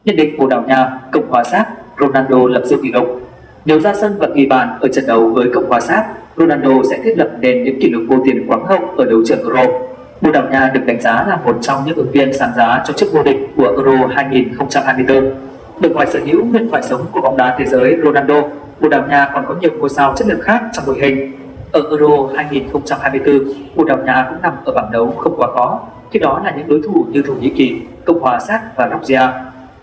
Nhận định Bồ Đào Nha, Cộng hòa Séc, Ronaldo lập siêu kỷ lục. Nếu ra sân và ghi bàn ở trận đấu với Cộng hòa Séc, Ronaldo sẽ thiết lập nên những kỷ lục vô tiền khoáng hậu ở đấu trường Euro. Bồ Đào Nha được đánh giá là một trong những ứng viên sáng giá cho chức vô địch của Euro 2024. Được ngoài sở hữu huyền thoại sống của bóng đá thế giới Ronaldo, Bồ Đào Nha còn có nhiều ngôi sao chất lượng khác trong đội hình. Ở Euro 2024, Bồ Đào Nha cũng nằm ở bảng đấu không quá khó, khi đó là những đối thủ như Thổ Nhĩ Kỳ, Cộng hòa Séc và Georgia.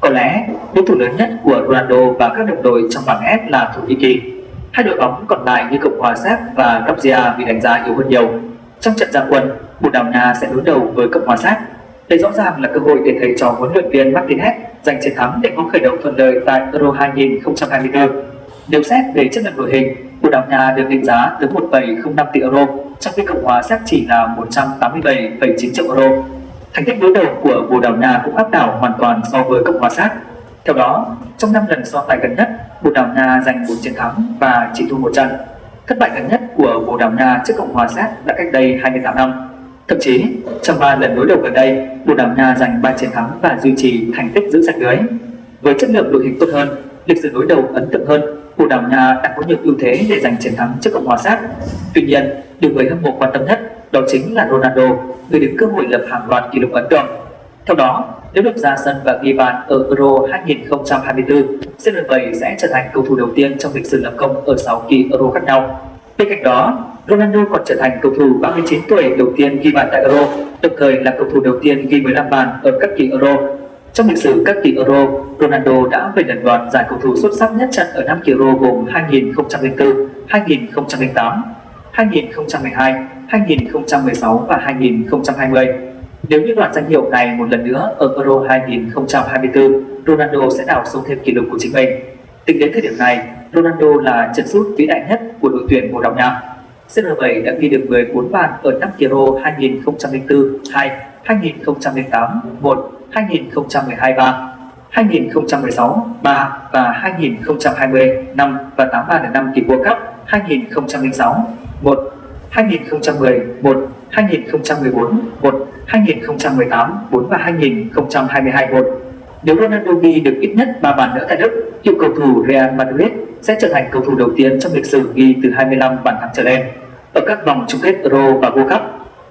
Có lẽ đối thủ lớn nhất của Ronaldo và các đồng đội trong bảng F là Thổ Nhĩ Kỳ. Hai đội bóng còn lại như Cộng hòa Séc và Georgia bị đánh giá yếu hơn nhiều. Trong trận ra quân, Bồ Đào Nha sẽ đối đầu với Cộng hòa Séc. Đây rõ ràng là cơ hội để thầy trò huấn luyện viên Martinez giành chiến thắng để có khởi động thuận lợi tại Euro 2024. Nếu xét về chất lượng đội hình, Bồ Đào Nha được định giá tới 1,05 tỷ euro, trong khi Cộng hòa Séc chỉ là 187,9 triệu euro. Thành tích đối đầu của Bồ Đào Nha cũng áp đảo hoàn toàn so với Cộng hòa Séc. Theo đó, trong 5 lần so tài gần nhất, Bồ Đào Nha giành 4 chiến thắng và chỉ thua 1 trận. Thất bại gần nhất của Bồ Đào Nha trước Cộng hòa Séc đã cách đây 28 năm. Thậm chí, trong 3 lần đối đầu gần đây, Bồ Đào Nha giành 3 chiến thắng và duy trì thành tích giữ sạch lưới. Với chất lượng đội hình tốt hơn, lịch sử đối đầu ấn tượng hơn, Bồ Đào Nha đã có nhiều ưu thế để giành chiến thắng trước Cộng hòa Séc. Tuy nhiên, điều người hâm mộ quan tâm nhất đó chính là Ronaldo, người đứng cơ hội lập hàng loạt kỷ lục ấn tượng. Theo đó, nếu được ra sân và ghi bàn ở Euro 2024, CR7 sẽ trở thành cầu thủ đầu tiên trong lịch sử lập công ở 6 kỳ Euro khác nhau. Bên cạnh đó, Ronaldo còn trở thành cầu thủ 39 tuổi đầu tiên ghi bàn tại Euro, đồng thời là cầu thủ đầu tiên ghi 15 bàn ở các kỳ Euro. Trong lịch sử các kỳ Euro, Ronaldo đã 7 lần đoạt giải cầu thủ xuất sắc nhất trận ở 5 kỳ Euro gồm 2004, 2008, 2012, 2016 và 2020. Nếu như đoạt danh hiệu này một lần nữa ở Euro 2024, Ronaldo sẽ đào sâu thêm kỷ lục của chính mình. Tính đến thời điểm này, Ronaldo là chân sút vĩ đại nhất của đội tuyển Bồ Đào Nha. CR7 đã ghi được 14 bàn ở 5 kỳ Euro 2004, 2, 2008, 1, 2012, 3, 2016, 3 và 2020, 5 và 8 bàn ở 5 kỳ World Cup 2006, 1, 2010, 1, 2014, 1, 2018, 4 và 2022, 1. Nếu Ronaldo ghi được ít nhất 3 bàn nữa tại Đức, cựu cầu thủ Real Madrid sẽ trở thành cầu thủ đầu tiên trong lịch sử ghi từ 25 bàn thắng trở lên ở các vòng chung kết Euro và World Cup.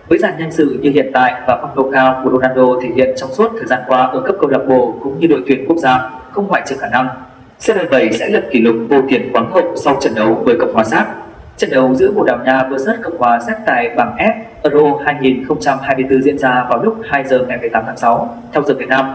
Với dàn nhân sự như hiện tại và phong độ cao của Ronaldo thể hiện trong suốt thời gian qua ở cấp câu lạc bộ cũng như đội tuyển quốc gia, không ngoại trừ khả năng CR7 sẽ lập kỷ lục vô tiền khoáng hậu sau trận đấu với Cộng hòa Séc. Trận đấu giữa Bồ Đào Nha vs Cộng hòa Séc tại bảng F Euro 2024 diễn ra vào lúc 2 giờ ngày 18 tháng 6 theo giờ Việt Nam.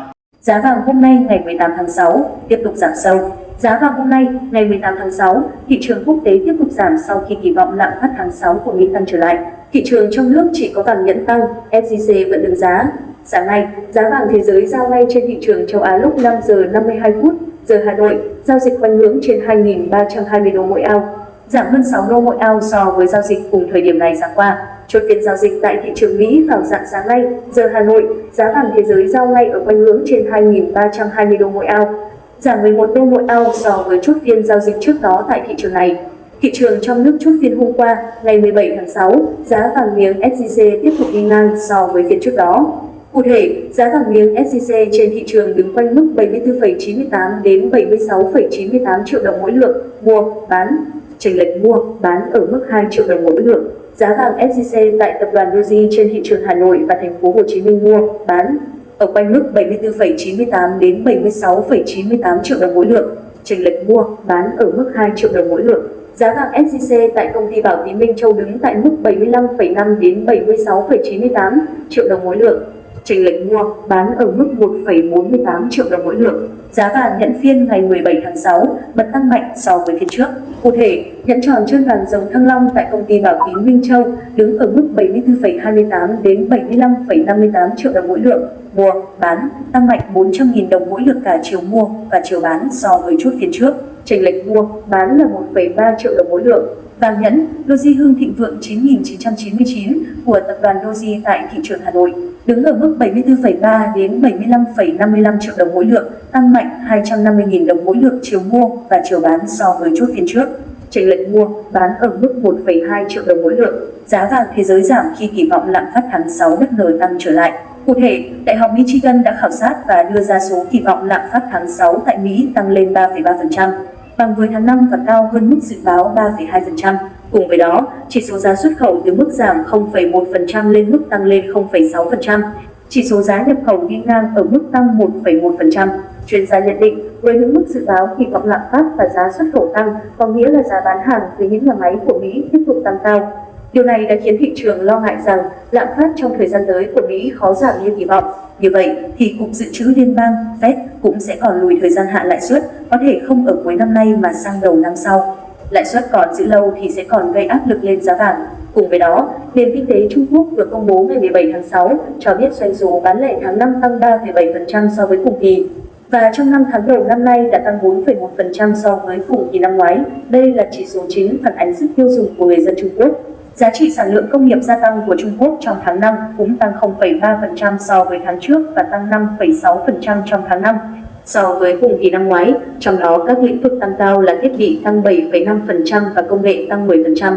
Giá vàng hôm nay ngày 18 tháng 6 tiếp tục giảm sâu. Giá vàng hôm nay ngày 18 tháng 6, thị trường quốc tế tiếp tục giảm sau khi kỳ vọng lạm phát tháng 6 của Mỹ tăng trở lại. Thị trường trong nước chỉ có vàng nhẫn tăng, SJC vẫn đứng giá. Sáng nay, giá vàng thế giới giao ngay trên thị trường châu Á lúc 5 giờ 52 phút, giờ Hà Nội, giao dịch quanh ngưỡng trên 2.320 đô mỗi ounce, giảm hơn 6 đô mỗi ounce so với giao dịch cùng thời điểm này sáng qua. Chốt phiên giao dịch tại thị trường Mỹ vào rạng sáng nay, giờ Hà Nội, giá vàng thế giới giao ngay ở quanh ngưỡng trên 2.320 đô mỗi ounce, giảm 11 đô mỗi ounce so với chốt phiên giao dịch trước đó tại thị trường này. Thị trường trong nước chốt phiên hôm qua, ngày 17 tháng 6, giá vàng miếng SJC tiếp tục đi ngang so với phiên trước đó. Cụ thể, giá vàng miếng SJC trên thị trường đứng quanh mức 74,98 đến 76,98 triệu đồng mỗi lượng mua, bán, chênh lệch mua, bán ở mức 2 triệu đồng mỗi lượng. Giá vàng SJC tại tập đoàn Doji trên thị trường Hà Nội và thành phố Hồ Chí Minh mua, bán ở quanh mức 74,98 đến 76,98 triệu đồng mỗi lượng, chênh lệch mua, bán ở mức 2 triệu đồng mỗi lượng. Giá vàng SJC tại công ty Bảo Tín Minh Châu đứng tại mức 75,5 đến 76,98 triệu đồng mỗi lượng, chênh lệch mua, bán ở mức 1,48 triệu đồng mỗi lượng. Giá vàng nhẫn phiên ngày 17 tháng 6 bật tăng mạnh so với phiên trước. Cụ thể, nhẫn tròn trơn vàng dòng Thăng Long tại công ty Bảo Tín Minh Châu đứng ở mức 74,28 đến 75,58 triệu đồng mỗi lượng mua, bán, tăng mạnh 400.000 đồng mỗi lượng cả chiều mua và chiều bán so với chốt phiên trước. Chênh lệch mua, bán là 1,3 triệu đồng mỗi lượng. Vàng nhẫn Doji Hưng Thịnh Vượng 9.999 của tập đoàn Doji tại thị trường Hà Nội đứng ở mức 74,3 đến 75,55 triệu đồng mỗi lượng, tăng mạnh 250.000 đồng mỗi lượng chiều mua và chiều bán so với chốt phiên trước. Chênh lệch mua, bán ở mức 1,2 triệu đồng mỗi lượng. Giá vàng thế giới giảm khi kỳ vọng lạm phát tháng 6 bất ngờ tăng trở lại. Cụ thể, Đại học Michigan đã khảo sát và đưa ra số kỳ vọng lạm phát tháng 6 tại Mỹ tăng lên 3,3%, bằng với tháng 5 và cao hơn mức dự báo 3,2%. Cùng với đó, chỉ số giá xuất khẩu từ mức giảm 0,1% lên mức tăng lên 0,6%. Chỉ số giá nhập khẩu đi ngang ở mức tăng 1,1%. Chuyên gia nhận định, với những mức dự báo kỳ vọng lạm phát và giá xuất khẩu tăng, có nghĩa là giá bán hàng từ những nhà máy của Mỹ tiếp tục tăng cao. Điều này đã khiến thị trường lo ngại rằng lạm phát trong thời gian tới của Mỹ khó giảm như kỳ vọng. Như vậy thì Cục Dự trữ Liên bang Fed cũng sẽ còn lùi thời gian hạn lãi suất, có thể không ở cuối năm nay mà sang đầu năm sau. Lãi suất còn giữ lâu thì sẽ còn gây áp lực lên giá vàng. Cùng với đó, nền kinh tế Trung Quốc vừa công bố ngày 17 tháng 6 cho biết doanh số bán lẻ tháng 5 tăng 3,7% so với cùng kỳ. Và trong 5 tháng đầu năm nay đã tăng 4,1% so với cùng kỳ năm ngoái. Đây là chỉ số chính phản ánh sức tiêu dùng của người dân Trung Quốc. Giá trị sản lượng công nghiệp gia tăng của Trung Quốc trong tháng 5 cũng tăng 0,3% so với tháng trước và tăng 5,6% trong tháng 5 so với cùng kỳ năm ngoái. Trong đó các lĩnh vực tăng cao là thiết bị tăng 7,5% và công nghệ tăng 10%.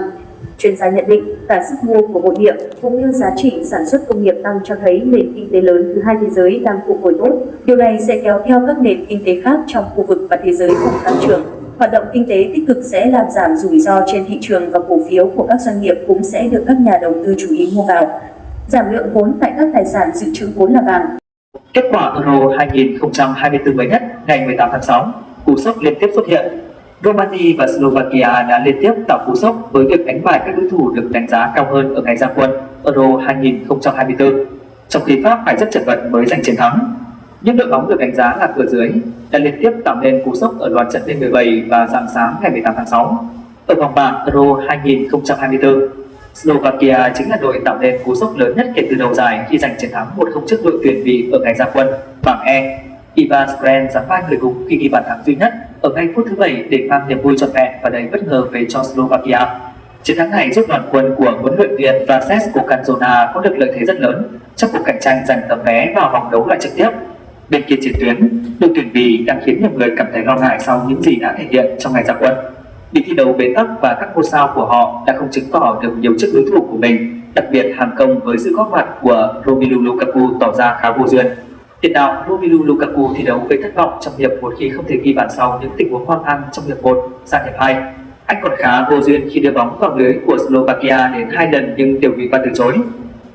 Chuyên gia nhận định cả sức mua của nội địa cũng như giá trị sản xuất công nghiệp tăng cho thấy nền kinh tế lớn thứ hai thế giới đang phục hồi tốt. Điều này sẽ kéo theo các nền kinh tế khác trong khu vực và thế giới cùng tăng trưởng. Hoạt động kinh tế tích cực sẽ làm giảm rủi ro trên thị trường và cổ phiếu của các doanh nghiệp cũng sẽ được các nhà đầu tư chú ý mua vào. Giảm lượng vốn tại các tài sản dự trữ vốn là vàng. Kết quả Euro 2024 mới nhất ngày 18 tháng 6, cú sốc liên tiếp xuất hiện. Romania và Slovakia đã liên tiếp tạo cú sốc với việc đánh bại các đối thủ được đánh giá cao hơn ở ngày ra quân Euro 2024, trong khi Pháp phải rất chật vật mới giành chiến thắng. Những đội bóng được đánh giá là cửa dưới đã liên tiếp tạo nên cú sốc ở loạt trận đêm 17 và rạng sáng ngày 18 tháng 6. Ở vòng bảng Euro 2024, Slovakia chính là đội tạo nên cú sốc lớn nhất kể từ đầu giải khi giành chiến thắng 1-0 trước đội tuyển Bỉ ở ngày ra quân. Bảng E, Ivan Skren giáng vai người hùng khi ghi bàn thắng duy nhất ở ngay phút thứ 7 để mang niềm vui trọn vẹn và đầy bất ngờ về cho Slovakia. Chiến thắng này giúp đoàn quân của huấn luyện viên Francesco Canzona có được lợi thế rất lớn trong cuộc cạnh tranh giành tấm vé vào vòng đấu loại trực tiếp. Bên kia chiến tuyến, đội tuyển Bỉ đang khiến nhiều người cảm thấy lo ngại sau những gì đã thể hiện trong ngày ra quân. Đi thi đấu bế tắc và các ngôi sao của họ đã không chứng tỏ được nhiều trước đối thủ của mình, đặc biệt hàng công với sự góp mặt của Romelu Lukaku tỏ ra khá vô duyên. Tiền đạo Romelu Lukaku thi đấu gây thất vọng trong hiệp 1 khi không thể ghi bàn sau những tình huống hoang mang trong hiệp 1 sang hiệp 2. Anh còn khá vô duyên khi đưa bóng vào lưới của Slovakia đến 2 lần nhưng đều bị từ chối.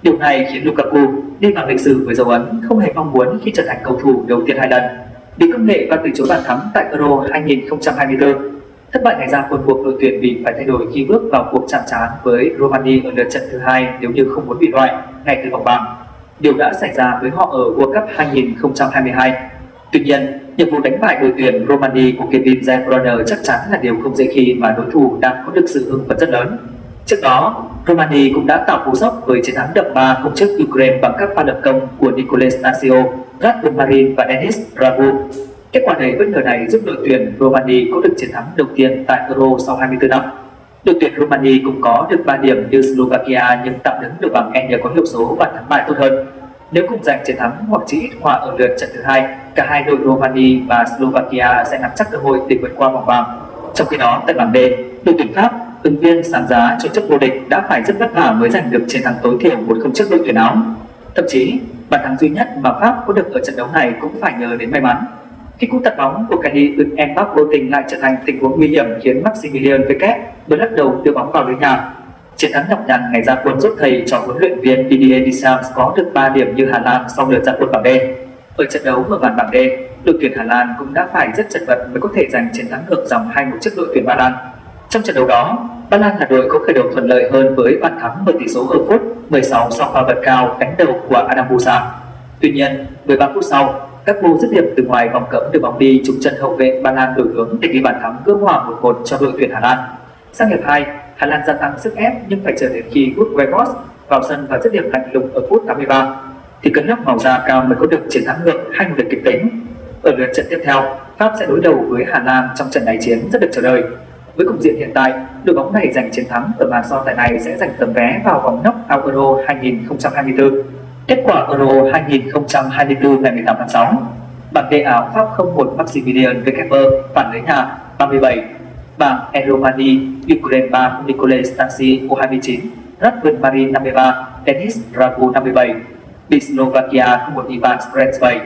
Điều này khiến Lukaku đi vào lịch sử với dấu ấn không hề mong muốn khi trở thành cầu thủ đầu tiên 2 lần bị công nghệ và từ chối bàn thắng tại Euro 2024. Thất bại ngày ra quân buộc đội tuyển Bỉ phải thay đổi khi bước vào cuộc chạm trán với Romania ở lượt trận thứ 2 nếu như không muốn bị loại ngay từ vòng bảng. Điều đã xảy ra với họ ở World Cup 2022. Tuy nhiên, nhiệm vụ đánh bại đội tuyển Romania của Kevin De Bruyne chắc chắn là điều không dễ khi mà đối thủ đang có được sự hưng phấn rất lớn. Trước đó, Romania cũng đã tạo cú sốc với chiến thắng đậm 3-0 trước Ukraine bằng các pha lập công của Nicolae Stasio, Radko Marin và Denis Dragu. Kết quả đầy bất ngờ này giúp đội tuyển Romania có được chiến thắng đầu tiên tại Euro sau 24 năm. Đội tuyển Romania cũng có được 3 điểm như Slovakia nhưng tạm đứng được bảng E nhờ có hiệu số và thắng bại tốt hơn. Nếu cùng giành chiến thắng hoặc chỉ ít hòa ở lượt trận thứ 2, cả hai đội Romania và Slovakia sẽ nắm chắc cơ hội để vượt qua vòng bảng. Trong khi đó, tại bảng D, đội tuyển Pháp, ứng viên sáng giá cho chức vô địch, đã phải rất vất vả mới giành được chiến thắng tối thiểu 1-0 trước đội tuyển Áo. Thậm chí, bàn thắng duy nhất mà Pháp có được ở trận đấu này cũng phải nhờ đến may mắn. Khi cú tạt bóng của Kylian Mbappé vô tình lại trở thành tình huống nguy hiểm khiến Maximilian Veket mới lắc đầu đưa bóng vào lưới nhà. Chiến thắng nhọc nhằn ngày ra quân giúp thầy cho huấn luyện viên Didier Deschamps có được 3 điểm như Hà Lan sau lượt ra quân bảng D. Ở trận đấu mở màn bảng D, đội tuyển Hà Lan cũng đã phải rất chật vật mới có thể giành chiến thắng ngược dòng 2-1 trước đội tuyển Ba Lan. Trong trận đấu đó, Ba Lan là đội có khởi đầu thuận lợi hơn với bàn thắng mở tỷ số ở phút 16 sau pha vượt cao đánh đầu của Adam Busa. Tuy nhiên, 13 phút sau, các vô dứt điểm từ ngoài vòng cấm đưa bóng đi trúng chân hậu vệ Ba Lan đổi hướng để ghi bàn thắng gỡ hòa 1-1 cho đội tuyển Hà Lan. Sang hiệp 2, Hà Lan gia tăng sức ép nhưng phải chờ đến khi Wout Weghorst vào sân và dứt điểm lạnh lùng ở phút 83 thì cơn lốc màu da cam mới có được chiến thắng ngược 2-1 kịch tính. Ở lượt trận tiếp theo, Pháp sẽ đối đầu với Hà Lan trong trận đại chiến rất được chờ đợi. Với cục diện hiện tại, đội bóng này giành chiến thắng ở màn so tài này sẽ giành tấm vé vào vòng knock-out Euro 2024. Kết quả Euro 2024 ngày 18 tháng 6, bảng D Áo Pháp 0-1 Maximilian Vekemper phản lưới nhà 37. Bảng E Romania, Ukraine 3 Nicolae Stasi U29, Radko Marin 53, Denis Dragu 57. đi Slovakia không một Ivan Spreadsby.